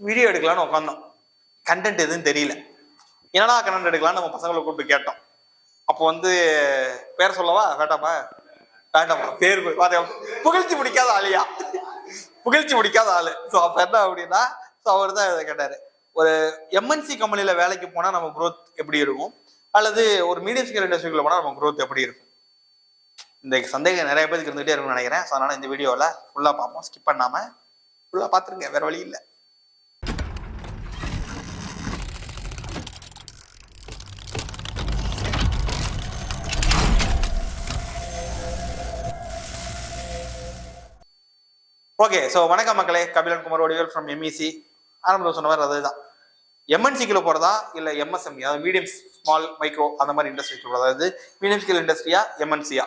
Video எடுக்கலான்னு உட்காந்தோம். Content எதுவும் தெரியல. என்னடா கண்டென்ட் எடுக்கலான்னு நம்ம பசங்களை கூப்பிட்டு கேட்டோம். அப்போ வந்து பேர் சொல்லவா வேண்டாமா? வேண்டாமா, பேர் புகழ்ச்சி பிடிக்காத ஆளியா, புகழ்ச்சி பிடிக்காத ஆளு. ஸோ அப்போ என்ன அப்படின்னா, ஸோ அவர் தான் இதை கேட்டாரு, ஒரு எம்என்சி கம்பெனியில வேலைக்கு போனா நம்ம growth எப்படி இருக்கும், அல்லது ஒரு மீடியம் ஸ்கேல் இண்டஸ்ட்ரிக்குள்ள போனா நம்ம growth எப்படி இருக்கும்? இந்த சந்தேகம் நிறைய பேருக்கு இருந்துகிட்டே இருக்கும்னு நினைக்கிறேன். ஸோ அதனால இந்த வீடியோவில் ஃபுல்லாக பார்ப்போம், ஸ்கிப் பண்ணாம ஃபுல்லாக பார்த்துருங்க, வேற வழி இல்லை. ஓகே, ஸோ வணக்கம் மக்களே, கபிலன் குமார் வடிவேல் ஃப்ரம் எம்இசி. ஆரம்பத்தில் சொன்ன மாதிரி அதுதான், எம்என்சிக்குள்ள போகிறதா இல்லை எம்எஸ்எம்இ, அதாவது மீடியம் ஸ்மால் மைக்ரோ அந்த மாதிரி இண்டஸ்ட்ரிக்குள்ள போகிறதா, அதாவது மீடியம் ஸ்கேல் இண்டஸ்ட்ரியா எம்என்சியா?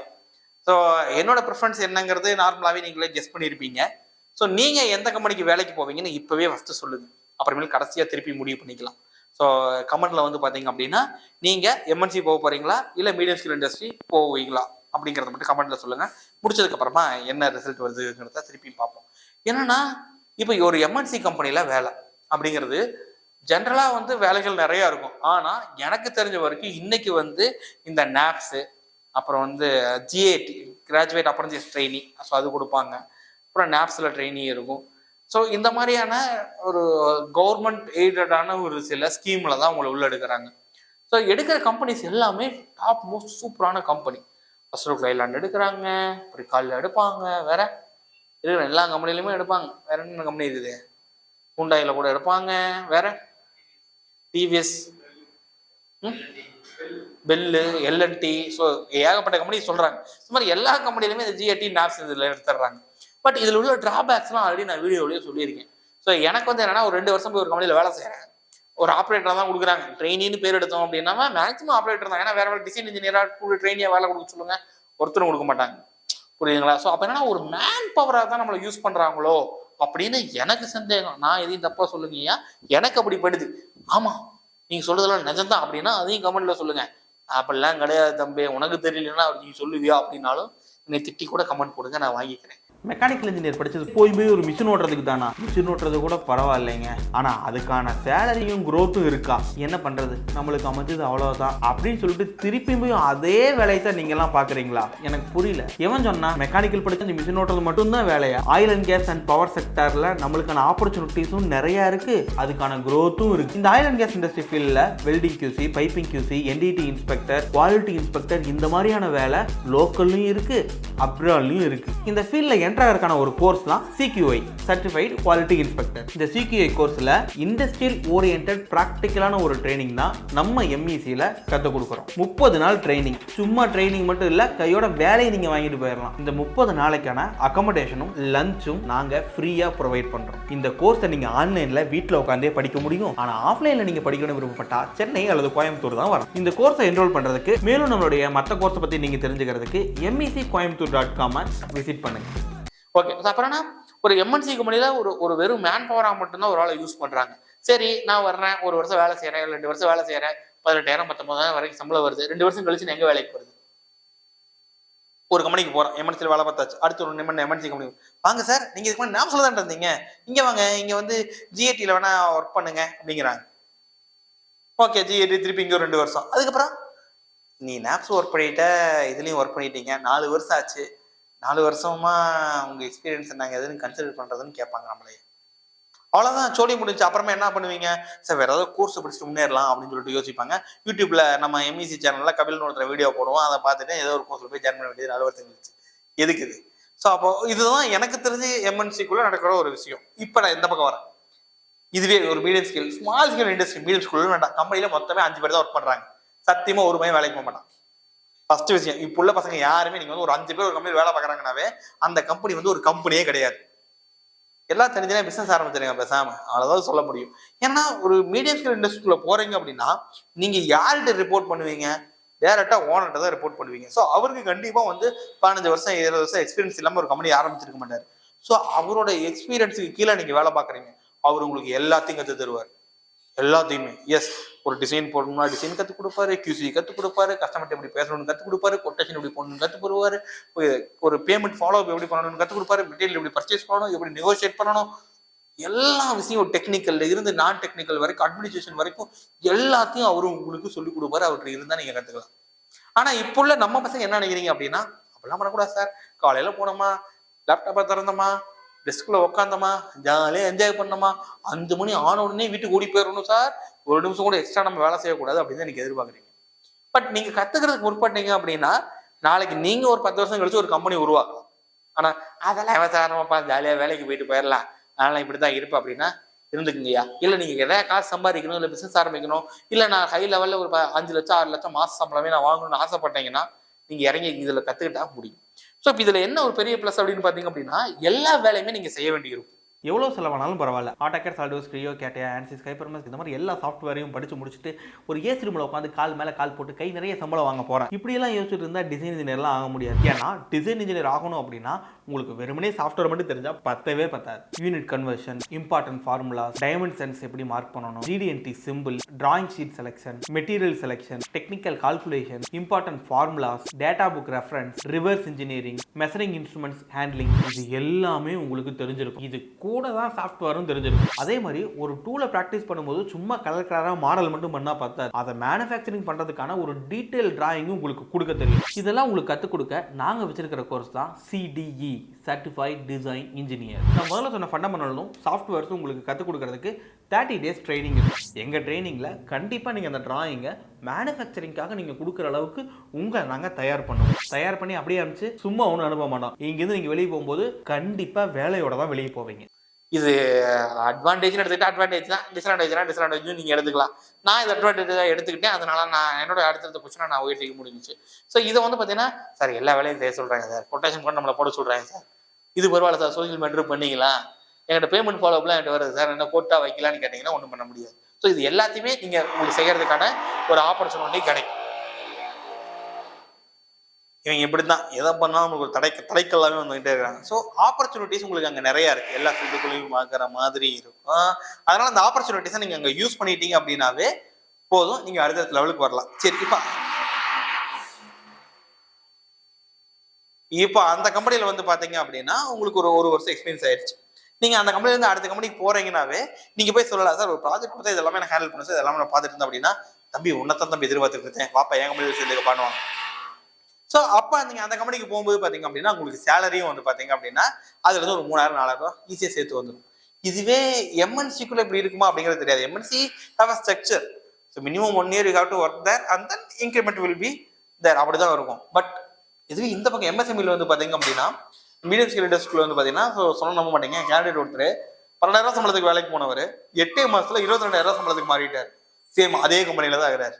ஸோ என்னோட ப்ரிஃபரன்ஸ் என்னங்கிறது நார்மலாகவே நீங்களே கெஸ் பண்ணியிருப்பீங்க. ஸோ நீங்கள் எந்த கம்பெனிக்கு வேலைக்கு போவீங்கன்னு இப்போவே ஃபஸ்ட்டு சொல்லுங்கள், அப்புறமேல் கடைசியாக திருப்பி முடிவு பண்ணிக்கலாம். ஸோ கமெண்ட்டில் வந்து பார்த்தீங்க அப்படின்னா, நீங்கள் எம்என்சி போக போகிறீங்களா இல்லை மீடியம் ஸ்கேல் இண்டஸ்ட்ரி போவீங்களா அப்படிங்கிறத மட்டும் கமெண்ட்டில் சொல்லுங்கள். முடிச்சதுக்கப்புறமா என்ன ரிசல்ட் வருதுங்கிறத திருப்பி பார்ப்போம். என்னன்னா, இப்போ ஒரு எம்என்சி கம்பெனியில் வேலை அப்படிங்கிறது ஜென்ரலாக வந்து வேலைகள் நிறையா இருக்கும். ஆனால் எனக்கு தெரிஞ்ச வரைக்கும் இன்னைக்கு வந்து இந்த நாப்ஸு, அப்புறம் வந்து GAT graduate apprentice trainee, so அது கொடுப்பாங்க. அப்புறம் நாப்ஸில் ட்ரெயினி இருக்கும். ஸோ இந்த மாதிரியான ஒரு கவர்மெண்ட் எய்டடான ஒரு சில ஸ்கீமில் தான் உங்களை உள்ள எடுக்கிறாங்க. ஸோ எடுக்கிற கம்பெனிஸ் எல்லாமே டாப் மோஸ்ட் சூப்பரான கம்பெனி. அசோக் லைலாண்ட் எடுக்கிறாங்க, பிரிகாலில் எடுப்பாங்க, வேற இருக்கிற எல்லா கம்பெனிலையுமே எடுப்பாங்க. வேற என்ன கம்பெனி இருக்குது, ஹூண்டாயில் கூட எடுப்பாங்க, வேற டிவிஎஸ், பெல்லு, எல்என்டி, ஸோ ஏகப்பட்ட கம்பெனி சொல்றாங்க. இந்த மாதிரி எல்லா கம்பெனிலுமே இந்த ஜிஏடி நாப்ஸ் இதில் எடுத்துடுறாங்க. பட் இதில் உள்ள டிராபேக்ஸ்லாம் ஆல்ரெடி நான் வீடியோவிலேயே சொல்லியிருக்கேன். ஸோ எனக்கு வந்து என்னன்னா, ஒரு 2 வருஷம் போய் ஒரு கம்பெனியில் வேலை செய்கிறேன், ஒரு ஆப்ரேட்டர் தான் கொடுக்குறாங்க. ட்ரெயினின்னு பேர் எடுத்தோம் அப்படின்னா மேக்ஸிமம் ஆப்ரேட்டர் தான். ஏன்னா வேற வேறு டிசைன் இன்ஜினியராக ட்ரெயினியாக வேலை கொடுக்க சொல்லுங்க, ஒருத்தரும் கொடுக்க மாட்டாங்க, புரியுதுங்களா? ஸோ அப்போ என்னன்னா, ஒரு மேன் பவராக தான் நம்மளை யூஸ் பண்ணுறாங்களோ அப்படின்னு எனக்கு சந்தேகம். நான் எதையும் தப்பாக சொல்லுங்கய்யா, எனக்கு அப்படி படுது. ஆமாம், நீங்கள் சொல்றதெல்லாம் நிஜம்தான் அப்படின்னா அதையும் கமெண்ட்ல சொல்லுங்க. அப்படிலாம் கிடையாது தம்பி, உனக்கு தெரியலன்னா நீ சொல்லுவியா அப்படின்னாலும் என்னை திட்டி கூட கமெண்ட் போடுங்க, நான் வாங்கிக்கிறேன். மெக்கானிக்கல் இன்ஜினியர் படிச்சது போய் ஒரு மிஷின் ஓட்டுறதுக்கு தானா? மிஷின் ஓட்டுறது கூட பரவாயில்லைங்க, ஆனா அதுக்கான சேலரியும் குரோத்தும் இருக்கா? என்ன பண்றது, நம்மளுக்கு அமைஞ்சது அவ்வளவுதான் அப்படின்னு சொல்லிட்டு திருப்பி போய் அதே வேலையை தான் நீங்க எல்லாம் பாக்குறீங்களா? எனக்கு புரியல. எவன் சொன்னா மெக்கானிக்கல் படிச்ச மிஷின் ஓட்டுறது மட்டும் தான் வேலையா? Oil and gas and power செக்டர்ல நம்மளுக்கான ஆப்பர்ச்சுனிட்டிஸும் நிறைய இருக்கு, அதுக்கான குரோத்தும் இருக்கு. இந்த ஆயில் அண்ட் கேஸ் இண்டஸ்ட்ரி ஃபீல்ட்ல welding QC, piping QC, NDT inspector, quality inspector, இந்த மாதிரியான வேலை லோக்கல்லையும் இருக்கு, அப்ராட்லயும் இருக்கு. இந்த ஃபீல்ட்ல என்ட்ராகிறதுக்கான ஒரு கோர்ஸ் தான் சிக்யூஐ, சர்டிஃபைடு குவாலிட்டி இன்ஸ்பெக்டர். இந்த சிக்யூஐ கோர்ஸ்ல இண்டஸ்ட்ரியல் ஓரியன்டட் பிராக்டிக்கலான ஒரு ட்ரைனிங் தான் நம்ம எம்இசியில் கற்றுக் கொடுக்குறோம். 30 நாள் ட்ரைனிங். சும்மா ட்ரைனிங் மட்டும் இல்லை, கையோட வேலையை நீங்கள் வாங்கிட்டு போயிடலாம். இந்த 30 நாளைக்கான அக்கமடேஷனும் லஞ்சும் நாங்கள் ஃப்ரீயாக ப்ரொவைட் பண்ணுறோம். இந்த கோர்ஸை நீங்கள் ஆன்லைனில் வீட்டில் உட்காந்தே படிக்க முடியும். ஆனால் ஆஃப்லைனில் நீங்கள் படிக்கணும் விருப்பப்பட்டா சென்னை அல்லது கோயம்புத்தூர் தான் வரும். இந்த கோர்ஸை என்ரோல் பண்ணுறதுக்கு, மேலும் நம்மளுடைய மற்ற கோர்ஸை பற்றி நீங்கள் தெரிஞ்சுக்கிறதுக்கு MECcoimbatore.com விசிட் பண்ணுங்க. ஓகே, அப்புறம் ஒரு எம்என்சி கம்பெனியில் ஒரு வெறும் மேன் பவராக மட்டும்தான் ஒரு ஆளை யூஸ் பண்ணுறாங்க. சரி, நான் வர்றேன், 1 வருஷம் வேலை செய்கிறேன், 2 வருஷம் வேலை செய்கிறேன், 18,000 19,000 வரைக்கும் சம்பளம் வருது. 2 வருஷம் கழிச்சு நான் எங்கே வேலைக்கு போகிறது? ஒரு கம்பெனிக்கு போகிறேன், எம்என்சியில் வேலை பார்த்தாச்சு. அடுத்து ஒரு எம்என்சி கம்பெனி, வாங்க சார், நீங்கள் இதுக்கு முன்னாடி நாப்ஸில் தான் இருந்தீங்க, இங்கே வாங்க, இங்கே வந்து ஜிஏடியில் வேணா ஒர்க் பண்ணுங்க அப்படிங்கிறாங்க. ஓகே, ஜிஏடி திருப்பி இங்கே 2 வருஷம். அதுக்கப்புறம் நீ நாப்ஸ் ஒர்க் பண்ணிட்ட, இதுலேயும் ஒர்க் பண்ணிட்டீங்க, 4 வருஷம் ஆச்சு, 4 வருஷமா உங்க எக்ஸ்பீரியன்ஸ் நாங்கள் எதுன்னு கன்சிடர் பண்றதுன்னு கேட்பாங்க நம்மளே. அவ்வளோதான், சோழி முடிஞ்சு. அப்புறமா என்ன பண்ணுவீங்க? சார் வேற ஏதாவது கோர்ஸ் படிச்சுட்டு முன்னேறலாம் அப்படின்னு சொல்லிட்டு யோசிப்பாங்க. யூடியூப்ல நம்ம எம்இசி சேனல்ல கபில் ஒருத்தர் வீடியோ போடுவோம், அதை பார்த்துட்டு ஏதோ ஒரு கோர்ஸ்ல போய் ஜாயின் பண்ண வேண்டியது 4 வருஷம் கழிச்சு எதுக்கு இது? ஸோ அப்போ இதுதான் எனக்கு தெரிஞ்சு எம்என்சிக்குள்ள நடக்கிற ஒரு விஷயம். இப்போ நான் இந்த பக்கம் வரேன். இதுவே ஒரு medium scale, small scale industry, medium school வேண்டாம், கம்பெனியில மொத்தமே 5 பேர் தான் ஒர்க் பண்றாங்க. சத்தியமா ஒரு பையன் வேலைக்கு போக மாட்டான். ஃபர்ஸ்ட் விஷயம், இப்போ உள்ள பசங்க யாருமே, நீங்க வந்து ஒரு 5 பேர் ஒரு கம்பெனி வேலை பார்க்குறாங்கனாவே அந்த கம்பெனி வந்து ஒரு கம்பெனியே கிடையாது. எல்லாம் தெரிஞ்சுனா பிசினஸ் ஆரம்பிச்சிருங்க பேசாம, அவ்வளோதான் சொல்ல முடியும். ஏன்னா ஒரு மீடியம் ஸ்கேல் இண்டஸ்ட்ரிக்குள்ள போறீங்க அப்படின்னா நீங்க யார்கிட்ட ரிப்போர்ட் பண்ணுவீங்க? டேரக்டா ஓனர்கிட்ட தான் ரிப்போர்ட் பண்ணுவீங்க. ஸோ அவருக்கு கண்டிப்பா வந்து 15 வருஷம் 20 வருஷம் எக்ஸ்பீரியன்ஸ் இல்லாமல் ஒரு கம்பெனி ஆரம்பிச்சிருக்க மாட்டாரு. ஸோ அவரோட எக்ஸ்பீரியன்ஸுக்கு கீழே நீங்க வேலை பார்க்குறீங்க, அவர் உங்களுக்கு எல்லாத்தையும் கற்று தருவார். எல்லாத்தையுமே. எஸ், ஒரு டிசைன் போடணும்னா டிசைன் கற்றுக் கொடுப்பாரு, கியூசி கற்றுக் கொடுப்பாரு, கஸ்டமர்ட்ட எப்படி பேசணும்னு கற்றுக் கொடுப்பாரு, கொட்டேஷன் எப்படி போடணும்னு கற்றுக் கொடுப்பாரு, ஒரு பேமெண்ட் ஃபாலோ அப் எப்படி பண்ணணும்னு கற்றுக் கொடுப்பாரு, மெட்டீரியல் எப்படி பர்ச்சேஸ் பண்ணணும், எப்படி நெகோசியேட் பண்ணணும், எல்லா விஷயம் டெக்னிக்கல்ல இருந்து நான் டெக்னிக்கல் வரைக்கும் அட்மினிஸ்ட்ரேஷன் வரைக்கும் எல்லாத்தையும் அவரு உங்களுக்கு சொல்லிக் கொடுப்பாரு. அவர்கிட்ட இருந்தா நீங்க கத்துக்கலாம். ஆனா இப்போ உள்ள நம்ம பசங்க என்ன நினைக்கிறீங்க அப்படின்னா, அப்படிலாம் பண்ணக்கூடாது சார். காலையில போனோமா, லேப்டாப்பை திறந்தோமா, டெஸ்க்குள்ள உட்காந்தோமா, ஜாலியா என்ஜாய் பண்ணோமா, 5 மணி ஆன உடனே வீட்டுக்கு ஓடி போயிடணும் சார், ஒரு நிமிஷம் கூட எக்ஸ்ட்ரா நம்ம வேலை செய்யக்கூடாது அப்படின்னு தான் நீங்க எதிர்பார்க்குறீங்க. பட் நீங்க கத்துக்கிறதுக்கு முற்பட்டீங்க அப்படின்னா, நாளைக்கு நீங்க ஒரு 10 வருஷம் கழிச்சு ஒரு கம்பெனி உருவாக்கலாம். ஆனா அதெல்லாம் விவசாயப்பா ஜாலியா வேலைக்கு போயிட்டு போயிடலாம், அதெல்லாம் இப்படிதான் இருப்பேன் அப்படின்னா இருந்துக்குங்கய்யா. இல்ல நீங்க எதாவது காசு சம்பாதிக்கணும், இல்ல பிசினஸ் ஆரம்பிக்கணும், இல்ல நான் ஹை லெவல்ல ஒரு 5 லட்சம் 6 லட்சம் மாச சம்பளமே நான் வாங்கணும்னு ஆசைப்பட்டீங்கன்னா நீங்க இறங்கி இதுல கத்துக்கிட்டா முடியும். ஸோ இப்ப இதுல என்ன ஒரு பெரிய பிளஸ் அப்படின்னு பாத்தீங்க அப்படின்னா, எல்லா வேலையுமே நீங்க செய்ய வேண்டியிருக்கும். எவ்வளோ செலவானாலும் பரவாயில்ல. AutoCAD, SolidWorks, Creo, CATIA, ANSYS, HyperMesh இந்த மாதிரி எல்லா சாஃப்ட்வேரையும் படிச்சு முடிச்சுட்டு ஒரு ஏசி ரூமில் உட்காந்து கால் மேலே கால் போட்டு கை நிறைய சம்பளம் வாங்க போகிறேன் இப்படியெல்லாம் யோசிச்சுட்டு இருந்தால் டிசைன் இன்ஜினியர்லாம் ஆக முடியாது. ஏன்னா டிசைன் இன்ஜினியர் ஆகணும் அப்படின்னா உங்களுக்கு வெறுமனே சாஃப்ட்வேர் மட்டும் தெரிஞ்சால் பத்தவே பத்தாது. Unit conversion, important formulas, diamond sense எப்படி மார்க் பண்ணணும், GD&T simple, drawing sheet selection, material selection, technical calculation, important formulas, data book reference, reverse engineering, measuring instruments handling, இது எல்லாமே உங்களுக்கு தெரிஞ்சிருக்கும். இது கூட தான் சாஃப்ட்வேரும் தெரிஞ்சிருக்கும். அதே மாதிரி ஒரு டூலை ப்ராக்டிஸ் பண்ணும்போது சும்மா கலர் கலராக மாடல் மட்டும் பண்ணா பார்த்தா அதை மேனுஃபேக்சரிங் பண்றதுக்கான ஒரு டீடைல் டிராயிங்கும் உங்களுக்கு கொடுக்க தெரியும். இதெல்லாம் உங்களுக்கு கற்றுக் கொடுக்க நாங்கள் வச்சிருக்கிற கோர்ஸ் தான் CDE, சர்டிஃபைட் டிசைன் இன்ஜினியர். நான் முதல்ல சொன்ன ஃபண்டமெண்டலும் சாஃப்ட்வேர்ஸும் உங்களுக்கு கற்றுக் கொடுக்கறதுக்கு 30 days ட்ரைனிங் இருக்கு. எங்கள் ட்ரைனிங்கில் கண்டிப்பாக நீங்கள் அந்த டிராயிங்கை மேனுஃபேக்சரிங்காக நீங்கள் கொடுக்குற அளவுக்கு உங்களை நாங்கள் தயார் பண்ணுவோம். தயார் பண்ணி அப்படியே அனுப்பிச்சு சும்மா ஒன்றும் அனுப்ப மாட்டோம். இங்கேருந்து நீங்கள் வெளியே போகும்போது கண்டிப்பாக வேலையோட தான் வெளியே போவீங்க. இது அட்வான்டேஜ்னு எடுத்துக்கிட்டா அட்வான்டேஜ் தான், டிஸ்அட்வான்டேஜ் நீங்க எடுத்துக்கலாம். நான் இது அட்வான்டேஜாக எடுத்துக்கிட்டேன், அதனால நான் என்னோட அடுத்தடுத்த கொஸ்டினை நான் உயர்த்திக்க முடிஞ்சிச்சு. ஸோ இதை வந்து பார்த்தீங்கன்னா சார் எல்லா வேலையும் செய்ய சொல்றாங்க சார், கொட்டேஷன் கூட நம்மளை போட சொல்றாங்க சார், இது பரவாயில்ல சார், சோஷியல் மீடியா பண்ணிங்களா, என்கிட்ட பேமெண்ட் ஃபாலோஅப்லாம் என்கிட்ட வருது சார், என்ன கோட்டா வைக்கலான்னு கேட்டீங்கன்னா ஒன்றும் பண்ண முடியாது. ஸோ இது எல்லாத்தையுமே நீங்க உங்களுக்கு செய்யறதுக்கான ஒரு ஆப்பர்ச்சுனிட்டி கிடைக்கும். இவங்க இப்படிதான் எதை பண்ணாலும் உங்களுக்கு ஒரு தடைக்கல்லாமே வந்துகிட்டே இருக்காங்க. ஸோ ஆப்பர்ச்சுனிட்டிஸ் உங்களுக்கு அங்கே நிறைய இருக்கு, எல்லா ஃபீல்டுக்குள்ளேயும் பார்க்குற மாதிரி இருக்கும். அதனால அந்த ஆப்பர்ச்சுனிட்டிஸை நீங்க அங்கே யூஸ் பண்ணிட்டீங்க அப்படின்னாவே போதும், நீங்க அடுத்த லெவலுக்கு வரலாம். சரி, இப்போ அந்த கம்பெனியில் வந்து பார்த்தீங்க அப்படின்னா உங்களுக்கு ஒரு வருஷம் எக்ஸ்பீரியன்ஸ் ஆயிடுச்சு. நீங்க அந்த கம்பெனிலேருந்து அடுத்த கம்பெனிக்கு போறீங்கன்னாவே நீங்க போய் சொல்லலாம், சார் ஒரு ப்ராஜெக்ட் கொடுத்தா இதெல்லாமே நான் ஹேண்டில் பண்ண சார், இதெல்லாமே நான் பார்த்துட்டு இருந்தேன் அப்படின்னா, தம்பி உன்னதான் தம்பி எதிர்பார்த்துட்டு இருக்கேன், பாப்பா என் கம்பெனி சேர்ந்து பண்ணுவாங்க. ஸோ அப்போ நீங்கள் அந்த கம்பெனிக்கு போகும்போது பார்த்தீங்க அப்படின்னா உங்களுக்கு சேலரியும் வந்து பார்த்தீங்க அப்படின்னா அதுல இருந்து ஒரு 3000 4000 ஈஸியாக சேர்த்து வந்துடும். இதுவே MNCக்குள்ள இப்படி இருக்குமா அப்படிங்கிறது தெரியாது. MNC have a structure. So minimum 1 year you have to work there and then increment will be there. அப்படிதான் இருக்கும். பட் இதுவே இந்த பக்கம் MSMEல வந்து பார்த்தீங்க அப்படின்னா மீடியம் ஸ்கேல் இண்டஸ்ட்ரியில் வந்து பார்த்தீங்கன்னா சொல்ல நம்ப மாட்டீங்க, கேண்டிடேட் ஒருத்தர் 12,000 சம்பளத்துக்கு வேலைக்கு போனவர் 8 மாசத்துல 22,000 சம்பளத்துக்கு மாறிட்டார். சேம் அதே கம்பெனியில தான் இருக்கிறார்.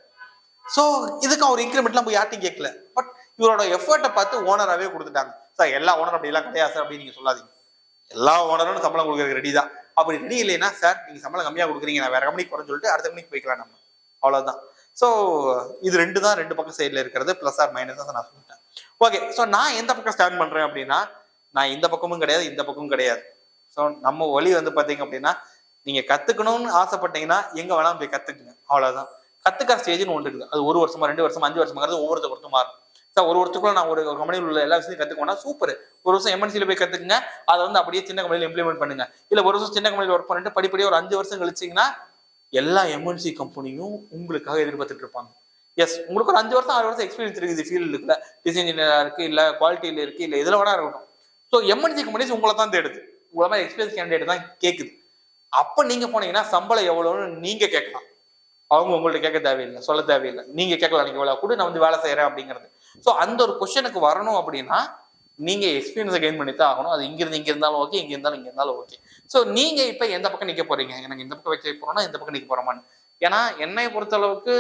ஸோ இதுக்கு அவர் இன்க்ரிமெண்ட்லாம் போய் யார்ட்டையும் கேட்கல, பட் இவரோட எஃபர்ட்டை பார்த்து ஓனராகவே கொடுத்துட்டாங்க. சார் எல்லா ஓனர் அப்படிலாம் கிடையாது சார் அப்படின்னு நீங்க சொல்லாதீங்க, எல்லா ஓனரும் சம்பளம் கொடுக்குறதுக்கு ரெடி தான். அப்படி ரெடி இல்லைன்னா சார் நீங்க சம்பளம் கம்மியாக கொடுக்குறீங்க, நான் வேற கம்பெனிக்கு போறேன்னு சொல்லிட்டு அடுத்த கம்பெனிக்கு போய்க்கலாம் நம்ம, அவ்வளவுதான். ஸோ இது ரெண்டு பக்கம் சைடில் இருக்கிறது, பிளஸ் ஆர் மைனஸ் தான் நான் சொல்லிட்டேன். ஓகே, ஸோ நான் எந்த பக்கம் ஸ்டாண்ட் பண்றேன் அப்படின்னா, நான் இந்த பக்கமும் கிடையாது இந்த பக்கமும் கிடையாது. ஸோ நம்ம வழி வந்து பார்த்தீங்க அப்படின்னா, நீங்க கத்துக்கணும்னு ஆசைப்பட்டீங்கன்னா எங்க வேணாலும் போய் கத்துக்குங்க, அவ்வளவுதான். கத்துக்கிற ஸ்டேஜ்னு ஒன்று இருக்குது, அது 1 வருஷமா 2 வருஷமா 5 வருஷமாங்கிறது ஒவ்வொருத்த பொறுத்து மாறும். சார் ஒரு வருஷத்துக்குள்ள நான் ஒரு கம்பெனியில் உள்ள எல்லா விஷயத்தையும் கத்துக்கோனா சூப்பர், ஒரு வருஷம் MNCல போய் கத்துக்குங்க, அதை வந்து அப்படியே சின்ன கம்பெனியில் இம்ப்ளிமெண்ட் பண்ணுங்க. இல்ல ஒரு வருஷம் சின்ன கம்பெனியில் ஒர்க் பண்ணிட்டு படிப்படியாக ஒரு 5 வருஷம் கழிச்சிங்கன்னா எல்லா MNC கம்பெனியும் உங்களுக்காக எதிர்பார்த்துட்டு இருப்பாங்க. எஸ், உங்களுக்கு ஒரு 5 வருஷம் 6 வருஷம் எக்ஸ்பீரியன்ஸ் இருக்குது ஃபீல்டு இருக்குல்ல, டிசைன் இன்ஜினியரா இருக்கு, இல்ல குவாலிட்டியில இருக்கு, இல்ல எதுல வேணா இருக்கட்டும். ஸோ MNC கம்பெனிஸ் உங்களை தான் தேடுது, உங்களை மாதிரி எக்ஸ்பீரியன்ஸ் கேண்டிடேட் தான் கேட்குது. அப்ப நீங்க போனீங்கன்னா சம்பளம் எவ்வளவுன்னு நீங்க கேட்கலாம், அவங்க உங்கள்ட்ட கேட்க தேவையில்லை, சொல்ல தேவையில்லை, நீங்க கேட்கலாம், நீங்க எவ்வளவு கூட நான் வந்து வேலை செய்யறேன் அப்படிங்கிறது. ஸோ அந்த ஒரு கொஸ்டினுக்கு வரணும் அப்படின்னா நீங்க எக்ஸ்பீரியன்ஸை கெயின் பண்ணி தான் ஆகணும். அது இங்க இருந்தாலும் ஓகே, இங்க இருந்தாலும் ஓகே. ஸோ நீங்க இப்ப எந்த பக்கம் நிக்க போறீங்க, எனக்கு இந்த பக்கம் வைக்க போறோம்னா இந்த பக்கம் நிக்க போறோமான்னு. ஏன்னா என்னை பொறுத்த அளவுக்கு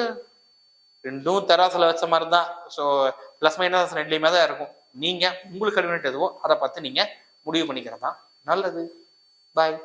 ரெண்டும் தராசுல வச்ச மாதிரி தான். ஸோ பிளஸ் மைனஸ் ரெண்டுலையுமே தான் இருக்கும். நீங்க உங்களுக்கு கன்வீனியன்ட் எதுவோ அதை பார்த்து நீங்க முடிவு பண்ணிக்கிறதா நல்லது. பாய்.